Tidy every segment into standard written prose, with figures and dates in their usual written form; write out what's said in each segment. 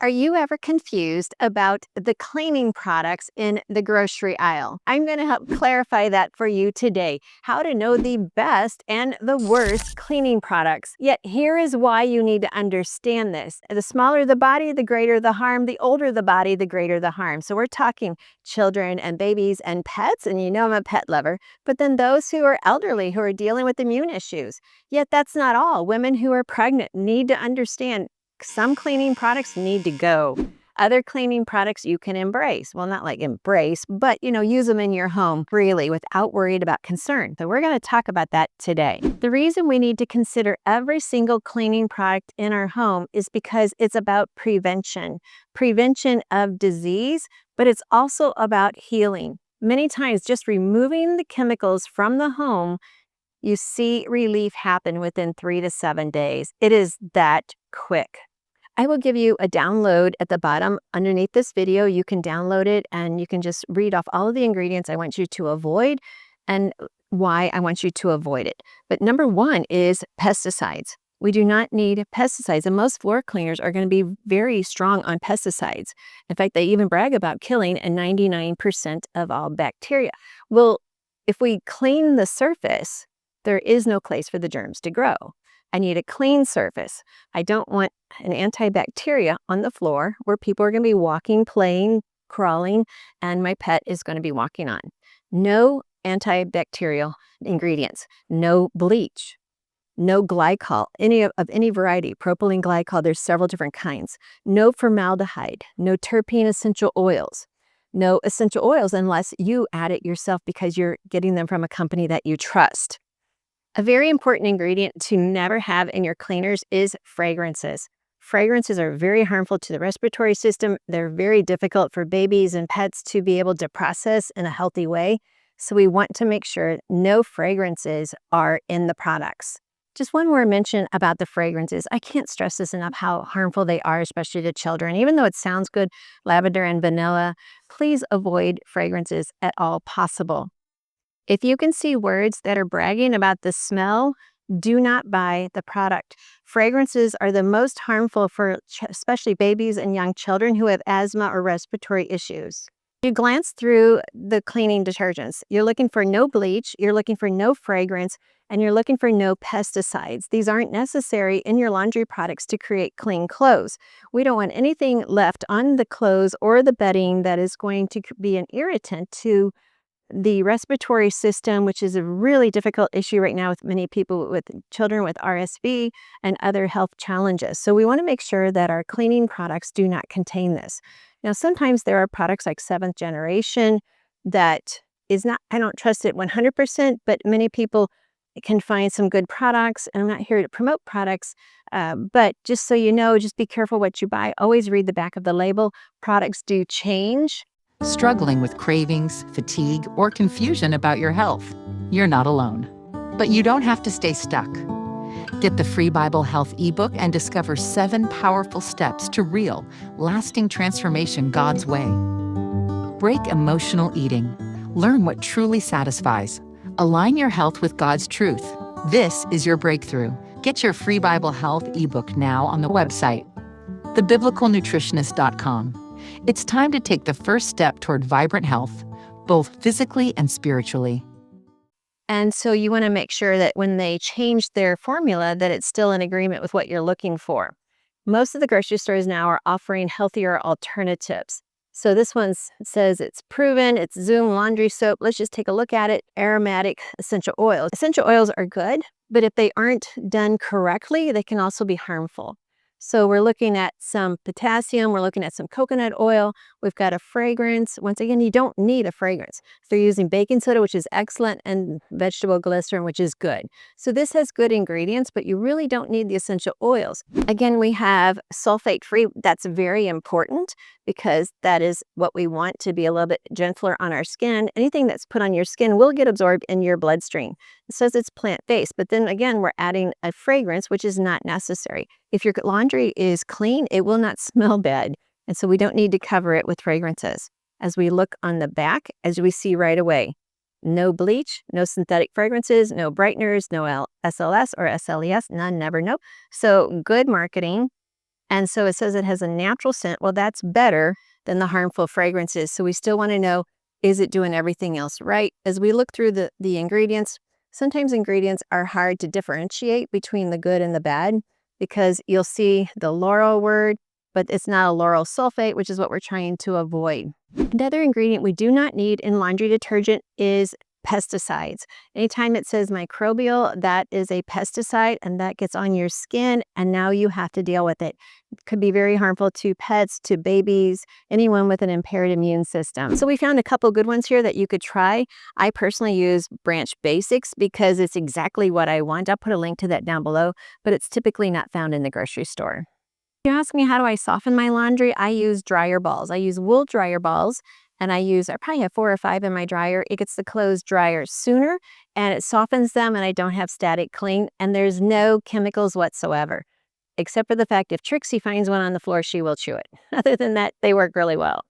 Are you ever confused about the cleaning products in the grocery aisle? I'm going to help clarify that for you today. How to know the best and the worst cleaning products. Yet here is why you need to understand this. The smaller the body, the greater the harm. The older the body, the greater the harm. So we're talking children and babies and pets, and you know I'm a pet lover, but then those who are elderly, who are dealing with immune issues. Yet that's not all. Women who are pregnant need to understand some cleaning products need to go. Other cleaning products you can embrace. Well, not like embrace, but use them in your home freely without worried about concern. So we're going to talk about that today. The reason we need to consider every single cleaning product in our home is because it's about prevention of disease, but it's also about healing. Many times just removing the chemicals from the home, you see relief happen within 3 to 7 days. It is that quick. I will give you a download at the bottom underneath this video. You can download it and you can just read off all of the ingredients I want you to avoid and why I want you to avoid it. But number one is pesticides. We do not need pesticides, and most floor cleaners are going to be very strong on pesticides. In fact, they even brag about killing 99% of all bacteria. Well, if we clean the surface, there is no place for the germs to grow. I need a clean surface. I don't want an antibacteria on the floor where people are going to be walking, playing, crawling, and my pet is going to be walking on. No antibacterial ingredients, no bleach, no glycol, any variety, propylene glycol, there's several different kinds. No formaldehyde, no terpene essential oils, no essential oils unless you add it yourself because you're getting them from a company that you trust. A very important ingredient to never have in your cleaners is fragrances. Fragrances are very harmful to the respiratory system. They're very difficult for babies and pets to be able to process in a healthy way. So we want to make sure no fragrances are in the products. Just one more mention about the fragrances. I can't stress this enough how harmful they are, especially to children. Even though it sounds good, lavender and vanilla, please avoid fragrances at all possible. If you can see words that are bragging about the smell, do not buy the product. Fragrances are the most harmful for especially babies and young children who have asthma or respiratory issues. You glance through the cleaning detergents. You're looking for no bleach, you're looking for no fragrance, and you're looking for no pesticides. These aren't necessary in your laundry products to create clean clothes. We don't want anything left on the clothes or the bedding that is going to be an irritant to the respiratory system, which is a really difficult issue right now with many people, with children with RSV and other health challenges. So we want to make sure that our cleaning products do not contain this. Now, sometimes there are products like 7th generation that is not, I don't trust it 100%, but many people can find some good products. And I'm not here to promote products, but just so you know, just be careful what you buy. Always read the back of the label. Products do change. Struggling with cravings, fatigue, or confusion about your health? You're not alone. But you don't have to stay stuck. Get the free Bible Health ebook and discover 7 powerful steps to real, lasting transformation God's way. Break emotional eating. Learn what truly satisfies. Align your health with God's truth. This is your breakthrough. Get your free Bible Health ebook now on the website, thebiblicalnutritionist.com. It's time to take the first step toward vibrant health, both physically and spiritually. And so you want to make sure that when they change their formula, that it's still in agreement with what you're looking for. Most of the grocery stores now are offering healthier alternatives. So this one says it's proven, it's Zoom laundry soap. Let's just take a look at it. Aromatic essential oils. Essential oils are good, but if they aren't done correctly, they can also be harmful. So we're looking at some potassium, we're looking at some coconut oil, we've got a fragrance. Once again, you don't need a fragrance. They're using baking soda, which is excellent, and vegetable glycerin, which is good. So this has good ingredients, but you really don't need the essential oils. Again, we have sulfate-free. That's very important because that is what we want to be a little bit gentler on our skin. Anything that's put on your skin will get absorbed in your bloodstream. It says it's plant-based, but then again, we're adding a fragrance, which is not necessary. If your laundry is clean, it will not smell bad. And so we don't need to cover it with fragrances. As we look on the back, as we see right away, no bleach, no synthetic fragrances, no brighteners, no SLS or SLES, none, never, no. So good marketing And so it says it has a natural scent. Well, that's better than the harmful fragrances. So we still want to know, is it doing everything else right? As we look through the ingredients, sometimes ingredients are hard to differentiate between the good and the bad because you'll see the laurel word, but it's not a laurel sulfate, which is what we're trying to avoid. Another ingredient we do not need in laundry detergent is pesticides. Anytime it says microbial, that is a pesticide and that gets on your skin and now you have to deal with it. It could be very harmful to pets, to babies, anyone with an impaired immune system. So we found a couple good ones here that you could try. I personally use Branch Basics because it's exactly what I want. I'll put a link to that down below, but it's typically not found in the grocery store. You ask me, how do I soften my laundry? I use dryer balls. I use wool dryer balls, and I probably have 4 or 5 in my dryer. It gets the clothes drier sooner, and it softens them, and I don't have static cling, and there's no chemicals whatsoever, except for the fact if Trixie finds one on the floor, she will chew it. Other than that, they work really well.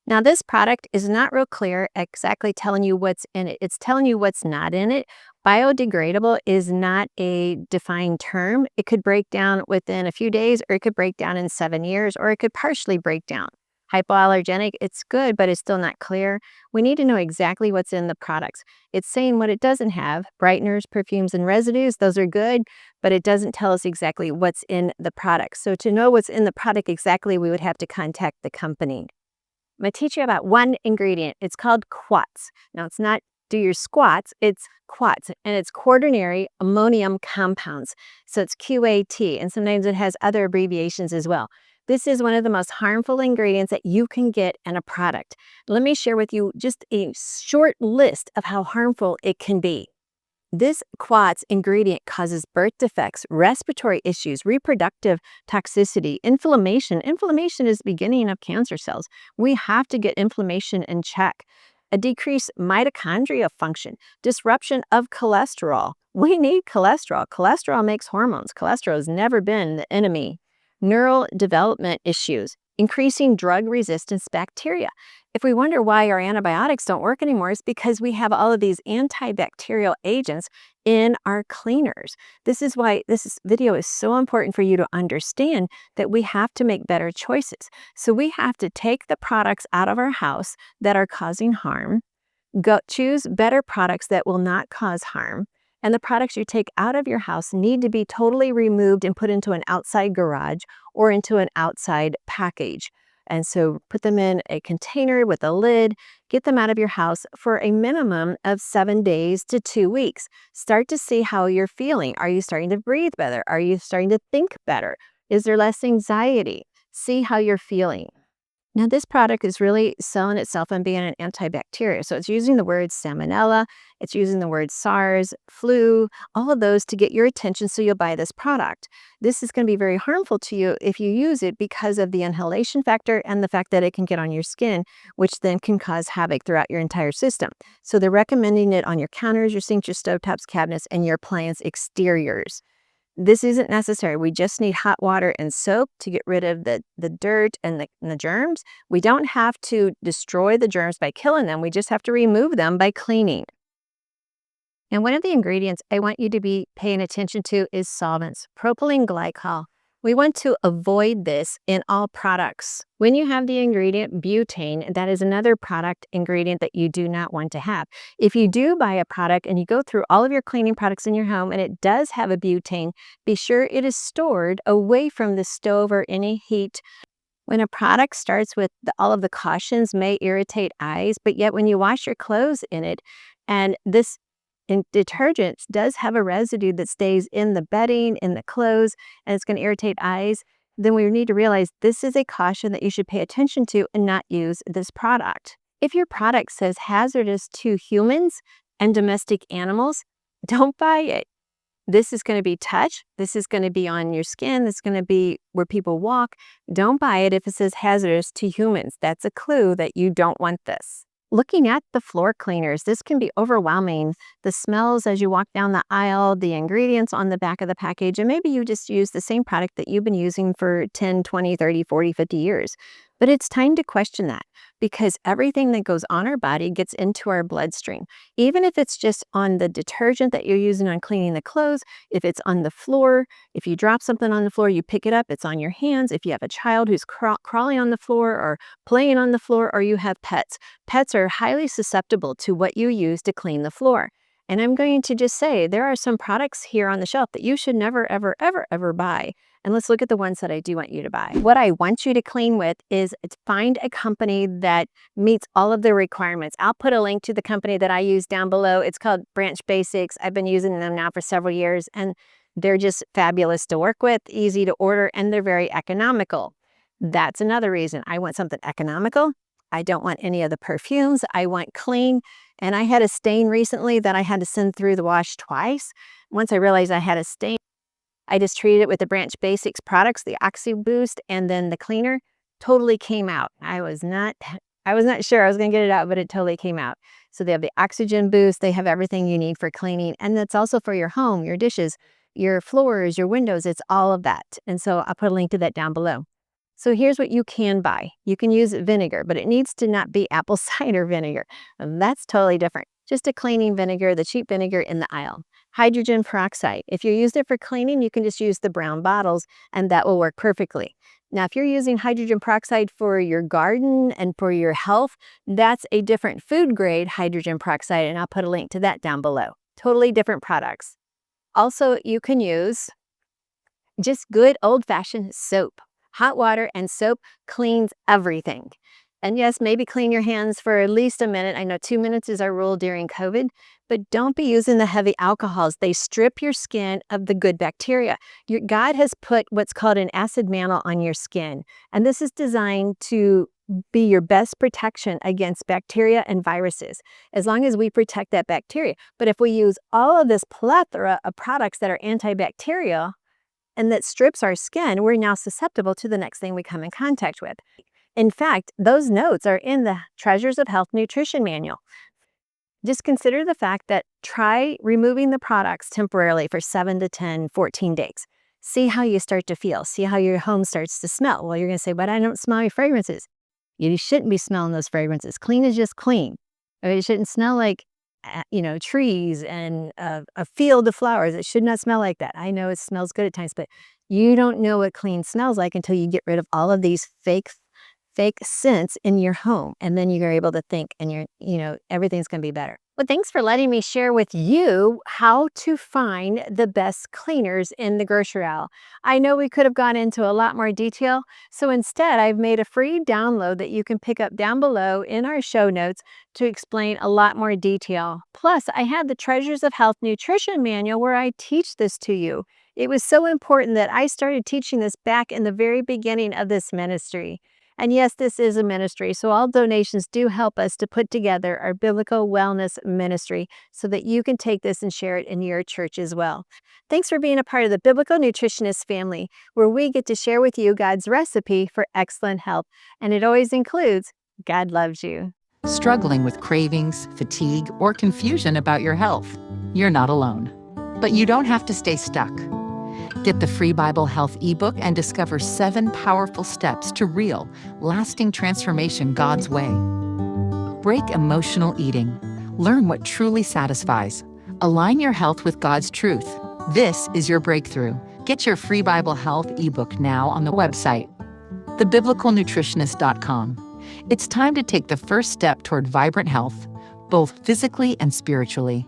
Now, this product is not real clear exactly telling you what's in it. It's telling you what's not in it. Biodegradable is not a defined term. It could break down within a few days, or it could break down in 7 years, or it could partially break down. Hypoallergenic, it's good, but it's still not clear. We need to know exactly what's in the products. It's saying what it doesn't have. Brighteners, perfumes, and residues, those are good, but it doesn't tell us exactly what's in the product. So to know what's in the product exactly, we would have to contact the company. I'm going to teach you about one ingredient. It's called quartz. Now, it's not do your squats, it's quartz, and it's quaternary ammonium compounds. So it's QAT, and sometimes it has other abbreviations as well. This is one of the most harmful ingredients that you can get in a product. Let me share with you just a short list of how harmful it can be. This quartz ingredient causes birth defects, respiratory issues, reproductive toxicity, inflammation. Inflammation is the beginning of cancer cells. We have to get inflammation in check. A decreased mitochondria function, disruption of cholesterol. We need cholesterol. Cholesterol makes hormones. Cholesterol has never been the enemy. Neural development issues, increasing drug-resistance bacteria. If we wonder why our antibiotics don't work anymore, it's because we have all of these antibacterial agents in our cleaners. This is why this video is so important for you to understand that we have to make better choices. So we have to take the products out of our house that are causing harm, choose better products that will not cause harm, and the products you take out of your house need to be totally removed and put into an outside garage or into an outside package. And so put them in a container with a lid, get them out of your house for a minimum of 7 days to 2 weeks. Start to see how you're feeling. Are you starting to breathe better? Are you starting to think better? Is there less anxiety? See how you're feeling. Now, this product is really selling itself on being an antibacterial. So it's using the word salmonella, it's using the word SARS, flu, all of those to get your attention so you'll buy this product. This is going to be very harmful to you if you use it because of the inhalation factor and the fact that it can get on your skin, which then can cause havoc throughout your entire system. So they're recommending it on your counters, your sinks, your stovetops, cabinets, and your appliance exteriors. This isn't necessary. We just need hot water and soap to get rid of the dirt and the germs. We don't have to destroy the germs by killing them. We just have to remove them by cleaning. And one of the ingredients I want you to be paying attention to is solvents, propylene glycol. We want to avoid this in all products. When you have the ingredient butane, that is another product ingredient that you do not want to have. If you do buy a product and you go through all of your cleaning products in your home and it does have a butane, be sure it is stored away from the stove or any heat. When a product starts with all of the cautions may irritate eyes, but yet when you wash your clothes in it, and this detergent does have a residue that stays in the bedding, in the clothes, and it's going to irritate eyes, then we need to realize this is a caution that you should pay attention to and not use this product. If your product says hazardous to humans and domestic animals, don't buy it. This is going to be touch. This is going to be on your skin. This is going to be where people walk. Don't buy it if it says hazardous to humans. That's a clue that you don't want this. Looking at the floor cleaners, this can be overwhelming. The smells as you walk down the aisle, the ingredients on the back of the package, and maybe you just use the same product that you've been using for 10, 20, 30, 40, 50 years. But it's time to question that because everything that goes on our body gets into our bloodstream. Even if it's just on the detergent that you're using on cleaning the clothes, if it's on the floor, if you drop something on the floor, you pick it up, it's on your hands. If you have a child who's crawling on the floor or playing on the floor, or you have pets, pets are highly susceptible to what you use to clean the floor. And I'm going to just say there are some products here on the shelf that you should never, ever, ever, ever buy. And let's look at the ones that I do want you to buy. What I want you to clean with is find a company that meets all of the requirements. I'll put a link to the company that I use down below. It's called Branch Basics. I've been using them now for several years, and they're just fabulous to work with, easy to order, and they're very economical. That's another reason I want something economical. I don't want any of the perfumes. I want clean. And I had a stain recently that I had to send through the wash twice. Once I realized I had a stain, I just treated it with the Branch Basics products, the Oxy Boost, and then the cleaner. Totally came out. I was not sure I was going to get it out, but it totally came out. So they have the Oxygen Boost. They have everything you need for cleaning. And that's also for your home, your dishes, your floors, your windows. It's all of that. And so I'll put a link to that down below. So here's what you can buy. You can use vinegar, but it needs to not be apple cider vinegar. That's totally different. Just a cleaning vinegar, the cheap vinegar in the aisle. Hydrogen peroxide. If you used it for cleaning, you can just use the brown bottles and that will work perfectly. Now, if you're using hydrogen peroxide for your garden and for your health, that's a different food grade hydrogen peroxide, and I'll put a link to that down below. Totally different products. Also, you can use just good old-fashioned soap. Hot water and soap cleans everything. And yes, maybe clean your hands for at least a minute. I know 2 minutes is our rule during COVID, but don't be using the heavy alcohols. They strip your skin of the good bacteria. God has put what's called an acid mantle on your skin, and this is designed to be your best protection against bacteria and viruses, as long as we protect that bacteria. But if we use all of this plethora of products that are antibacterial and that strips our skin, we're now susceptible to the next thing we come in contact with. In fact, those notes are in the Treasures of Health Nutrition Manual. Just consider the fact that try removing the products temporarily for 7 to 10, 14 days. See how you start to feel. See how your home starts to smell. Well, you're going to say, but I don't smell any fragrances. You shouldn't be smelling those fragrances. Clean is just clean. It shouldn't smell like trees and a field of flowers. It should not smell like that. I know it smells good at times, but you don't know what clean smells like until you get rid of all of these fake scents in your home. And then you're able to think and everything's going to be better. Well, thanks for letting me share with you how to find the best cleaners in the grocery aisle. I know we could have gone into a lot more detail, so instead I've made a free download that you can pick up down below in our show notes to explain a lot more detail. Plus, I have the Treasures of Health Nutrition Manual where I teach this to you. It was so important that I started teaching this back in the very beginning of this ministry. And yes, this is a ministry, so all donations do help us to put together our biblical wellness ministry so that you can take this and share it in your church as well. Thanks for being a part of the Biblical Nutritionist family, where we get to share with you God's recipe for excellent health. And it always includes God loves you. Struggling with cravings, fatigue, or confusion about your health? You're not alone. But you don't have to stay stuck. Get the free Bible Health ebook and discover 7 powerful steps to real, lasting transformation God's way. Break emotional eating. Learn what truly satisfies. Align your health with God's truth. This is your breakthrough. Get your free Bible Health ebook now on the website, thebiblicalnutritionist.com. It's time to take the first step toward vibrant health, both physically and spiritually.